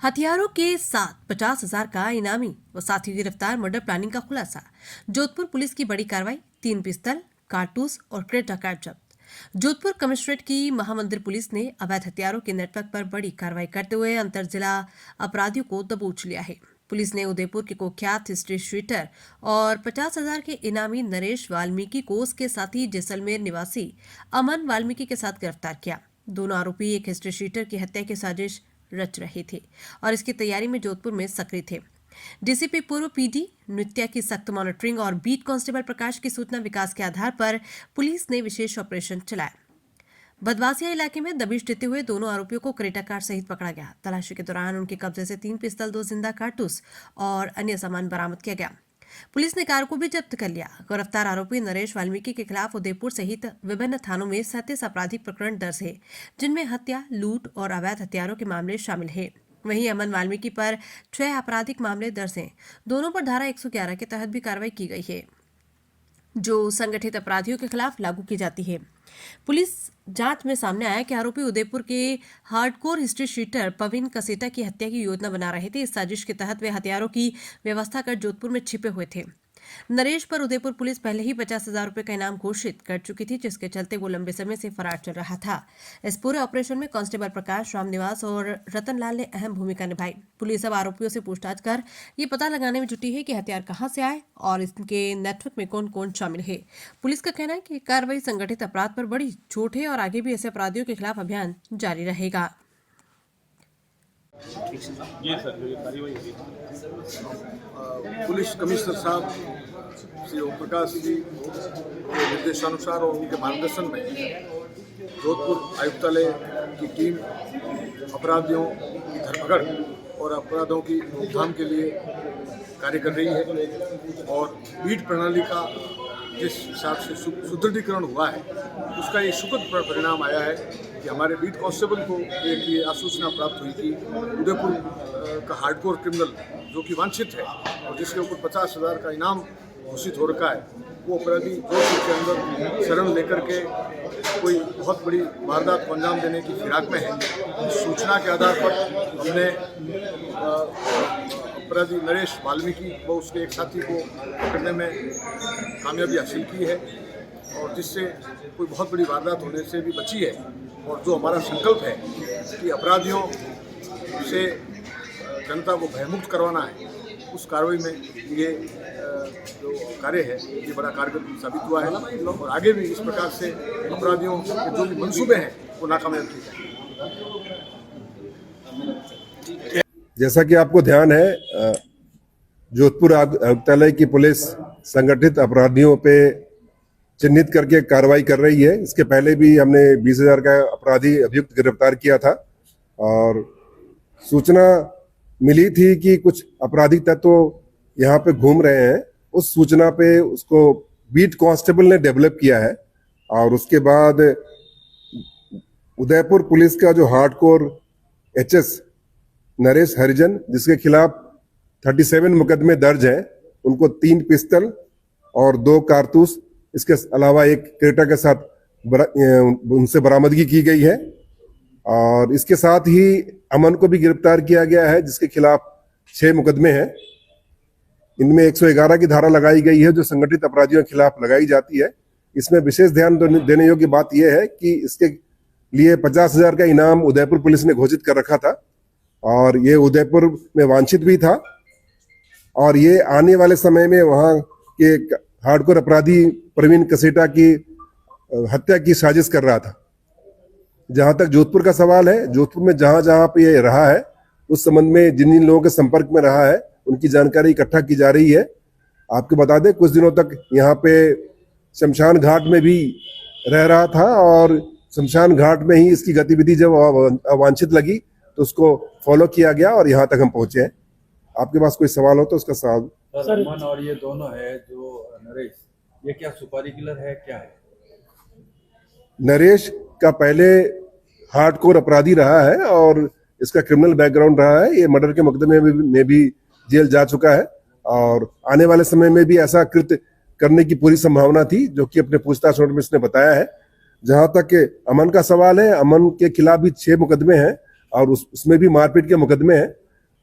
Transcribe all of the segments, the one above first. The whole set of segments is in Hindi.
हथियारों के साथ 50,000 का इनामी व साथी गिरफ्तार। मर्डर प्लानिंग का खुलासा। जोधपुर पुलिस की बड़ी कार्रवाई। 3 पिस्तल, कारतूस और क्रेटा कार्ड जब्त। जोधपुर कमिश्नरेट की महामंदिर पुलिस ने अवैध हथियारों के नेटवर्क पर बड़ी कार्रवाई करते हुए अंतर जिला अपराधियों को दबोच लिया है। पुलिस ने उदयपुर के कुख्यात हिस्ट्री शीटर और 50,000 के इनामी नरेश वाल्मीकि को उसके साथी जैसलमेर निवासी अमन वाल्मीकि के साथ गिरफ्तार किया। दोनों आरोपी एक हिस्ट्री शीटर की हत्या की साजिश रच रहे थे और इसकी तैयारी में जोधपुर में सक्रिय थे। डीसीपी पूर्व पीडी नित्या की सख्त मॉनिटरिंग और बीट कांस्टेबल प्रकाश की सूचना विकास के आधार पर पुलिस ने विशेष ऑपरेशन चलाया। बदवासिया इलाके में दबिश देते हुए दोनों आरोपियों को क्रेटा कार सहित पकड़ा गया। तलाशी के दौरान उनके कब्जे से 3 पिस्तल, 2 जिंदा कारतूस और अन्य सामान बरामद किया गया। पुलिस ने कार को भी जब्त कर लिया। गिरफ्तार आरोपी नरेश वाल्मीकि के खिलाफ उदयपुर सहित विभिन्न थानों में 37 आपराधिक प्रकरण दर्ज है, जिनमें हत्या, लूट और अवैध हथियारों के मामले शामिल हैं। वहीं अमन वाल्मीकि पर 6 आपराधिक मामले दर्ज हैं। दोनों पर धारा 111 के तहत भी कार्रवाई की गई है, जो संगठित अपराधियों के खिलाफ लागू की जाती है। पुलिस जांच में सामने आया कि आरोपी उदयपुर के हार्डकोर हिस्ट्री शीटर पवीन कसेटा की हत्या की योजना बना रहे थे। इस साजिश के तहत वे हथियारों की व्यवस्था कर जोधपुर में छिपे हुए थे। नरेश पर उदयपुर पुलिस पहले ही 50,000 रुपए का इनाम घोषित कर चुकी थी, जिसके चलते वो लंबे समय से फरार चल रहा था। इस पूरे ऑपरेशन में कांस्टेबल प्रकाश, रामनिवास और रतनलाल ने अहम भूमिका निभाई। पुलिस अब आरोपियों से पूछताछ कर ये पता लगाने में जुटी है कि हथियार कहां से आए और इनके नेटवर्क में कौन कौन शामिल है। पुलिस का कहना है कि कार्रवाई संगठित अपराध पर बड़ी चोट है और आगे भी ऐसे अपराधियों के खिलाफ अभियान जारी रहेगा। पुलिस कमिश्नर साहब श्री ओम प्रकाश जी के निर्देशानुसार और उनके मार्गदर्शन में जोधपुर आयुक्तालय की टीम अपराधियों की धरपकड़ और अपराधों की रोकथाम के लिए कार्य कर रही है। और बीट प्रणाली का जिस हिसाब से सुदृढ़ीकरण हुआ है, उसका ये सुखद परिणाम आया है कि हमारे बीट कांस्टेबल को एक ये आसूचना प्राप्त हुई कि उदयपुर का हार्डकोर क्रिमिनल जो कि वांछित है और जिसके ऊपर 50,000 का इनाम घोषित हो रखा है, वो अपराधी जोधपुर के अंदर शरण लेकर के कोई बहुत बड़ी वारदात को अंजाम देने की फिराक में है। इस सूचना के आधार पर हमने अपराधी नरेश वाल्मीकि व उसके एक साथी को पकड़ने में कामयाबी हासिल की है और जिससे कोई बहुत बड़ी वारदात होने से भी बची है। और जो हमारा संकल्प है कि अपराधियों से जनता को भयमुक्त करवाना है, उस कार्रवाई में ये जो कार्य है ये बड़ा कारगर साबित हुआ है और आगे भी इस प्रकार से अपराधियों के जो भी मंसूबे हैं वो नाकामयाब किए जाएंगे। जैसा कि आपको ध्यान है, जोधपुर आयुक्तालय की पुलिस संगठित अपराधियों पे चिन्हित करके कार्रवाई कर रही है। इसके पहले भी हमने 20,000 का अपराधी अभियुक्त गिरफ्तार किया था और सूचना मिली थी कि कुछ आपराधिक तत्व यहाँ पे घूम रहे हैं। उस सूचना पे उसको बीट कांस्टेबल ने डेवलप किया है और उसके बाद उदयपुर पुलिस का जो हार्डकोर एचएस नरेश हरिजन, जिसके खिलाफ 37 मुकदमे दर्ज हैं, उनको 3 पिस्तल और 2 कारतूस, इसके अलावा एक क्रेटा के साथ उनसे बरामदगी की गई है। और इसके साथ ही अमन को भी गिरफ्तार किया गया है, जिसके खिलाफ 6 मुकदमे हैं। इनमें 111 की धारा लगाई गई है, जो संगठित अपराधियों के खिलाफ लगाई जाती है। इसमें विशेष ध्यान देने योग्य बात यह है कि इसके लिए 50,000 का इनाम उदयपुर पुलिस ने घोषित कर रखा था और ये उदयपुर में वांछित भी था और ये आने वाले समय में वहां के हार्डकोर अपराधी प्रवीण कसेटा की हत्या की साजिश कर रहा था। जहां तक जोधपुर का सवाल है, जोधपुर में जहां जहां पे ये रहा है, उस संबंध में जिन जिन लोगों के संपर्क में रहा है, उनकी जानकारी इकट्ठा की जा रही है। आपको बता दें, कुछ दिनों तक यहाँ पे शमशान घाट में भी रह रहा था और शमशान घाट में ही इसकी गतिविधि जब अवांछित लगी तो उसको फॉलो किया गया और यहाँ तक हम पहुंचे हैं। आपके पास कोई सवाल हो तो उसका सवाल। सर, अमन और ये दोनों है जो नरेश, ये क्या सुपारी किलर है, क्या है? नरेश का पहले हार्डकोर अपराधी रहा है और इसका क्रिमिनल बैकग्राउंड रहा है। ये मर्डर के मुकदमे में भी जेल जा चुका है और आने वाले समय में भी ऐसा कृत्य करने की पूरी संभावना थी, जो कि अपने पूछताछ नोट में इसने बताया है। जहां तक अमन का सवाल है, अमन के खिलाफ भी 6 मुकदमे हैं और उसमें भी मारपीट के मुकदमे हैं।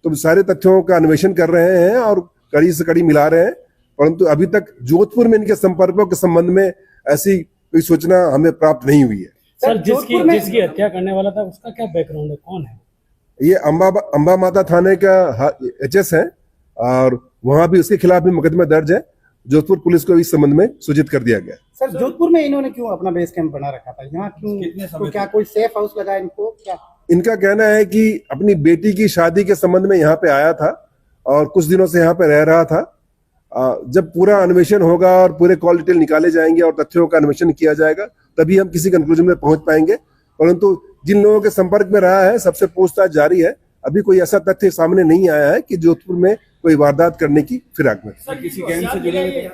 तो सारे तथ्यों का अन्वेषण कर रहे हैं और कड़ी से कड़ी मिला रहे हैं, परंतु अभी तक जोधपुर में इनके संपर्कों के संबंध में ऐसी कोई सूचना हमें प्राप्त नहीं हुई है। सर जिसकी हत्या करने वाला था उसका क्या बैकग्राउंड है, कौन है? ये अंबा माता थाने का एचएस है और वहां भी उसके खिलाफ भी मुकदमा दर्ज है। जोधपुर पुलिस को इस संबंध में सूचित कर दिया गया। सर जोधपुर में इन्होंने क्यों अपना बेस कैंप बना रखा था? यहाँ क्यों? तो क्या कोई सेफ हाउस लगा इनको क्या? इनका कहना है कि अपनी बेटी की शादी के संबंध में यहाँ पे आया था और कुछ दिनों से यहाँ पे रह रहा था। जब पूरा अन्वेषण होगा और पूरे कॉल डिटेल निकाले जाएंगे और तथ्यों का अन्वेषण किया जाएगा तभी हम किसी कंक्लूजन में पहुंच पाएंगे, परंतु जिन लोगों के संपर्क में रहा है सबसे पूछताछ जारी है। अभी कोई ऐसा तथ्य सामने नहीं आया है कि जोधपुर में कोई वारदात करने की फिराक में। सर किसी गैंग से जुड़े हुए थे?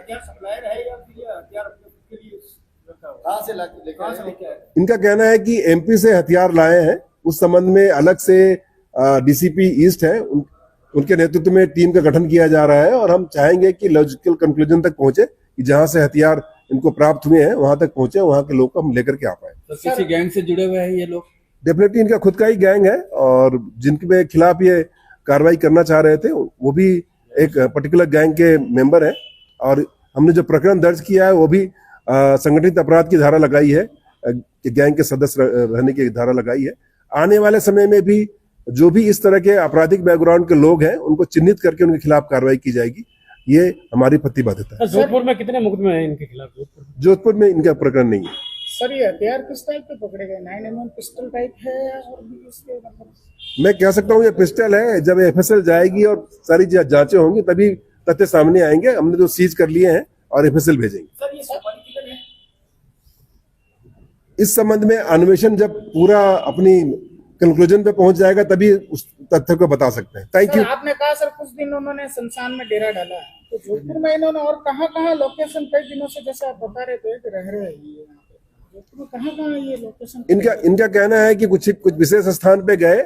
इनका कहना है कि एमपी से हथियार लाए हैं। उस संबंध में अलग से डीसीपी ईस्ट है, उनके नेतृत्व में टीम का गठन किया जा रहा है और हम चाहेंगे कि लॉजिकल कंक्लूजन तक पहुंचे कि जहां से हथियार इनको प्राप्त हुए हैं वहां तक पहुंचे, वहां के लोग को हम लेकर के आ पाए। तो किसी गैंग से जुड़े हुए हैं ये लोग? डेफिनेटली इनका खुद का ही गैंग है और जिनके खिलाफ ये कार्रवाई करना चाह रहे थे वो भी एक पर्टिकुलर गैंग के मेंबर हैं और हमने जो प्रकरण दर्ज किया है वो भी संगठित अपराध की धारा लगाई है, गैंग के सदस्य रहने की धारा लगाई है। आने वाले समय में भी जो भी इस तरह के आपराधिक बैकग्राउंड के लोग हैं उनको चिन्हित करके उनके खिलाफ कार्रवाई की जाएगी, ये हमारी प्रतिबद्धता है। जोधपुर में कितने मुकदमे हैं इनके खिलाफ? जोधपुर में इनका प्रकरण नहीं है। सर ये हथियार किस टाइप के पकड़े गए? 9mm पिस्टल टाइप है और भी इसके मतलब? मैं कह सकता हूँ ये पिस्टल है। जब एफएसएल जाएगी और सारी जांचें होंगी तभी तथ्य सामने आएंगे। हमने तो सीज कर लिए हैं और एफएसएल भेजेंगे। सर ये सुपारी किधर है? इस संबंध में अन्वेषण जब पूरा अपनी कंक्लूजन पे पहुंच जाएगा तभी उस तथ्य को बता सकते हैं। Thank you. आपने कहा सर कुछ दिन उन्होंने शमशान में डेरा डाला, तो जोधपुर में इन्होंने और कहाँ लोकेशन कई दिनों से जैसे आप बता रहे थे कि रह रहे हैं जोधपुर में, कहाँ ये लोकेशन? इनका कहना है कि कुछ विशेष स्थान पे गए,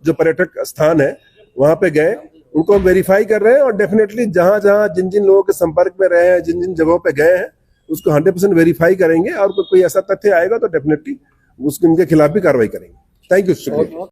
जो पर्यटक स्थान है वहां पे गए, उनको हम वेरीफाई कर रहे हैं और डेफिनेटली जहां जिन जिन लोगों के संपर्क में रहे हैं, जिन जिन जगहों पे गए हैं उसको 100% वेरीफाई करेंगे और कोई ऐसा तथ्य आएगा तो डेफिनेटली उसके उनके खिलाफ भी कार्रवाई करेंगे। थैंक यू, शुक्रिया।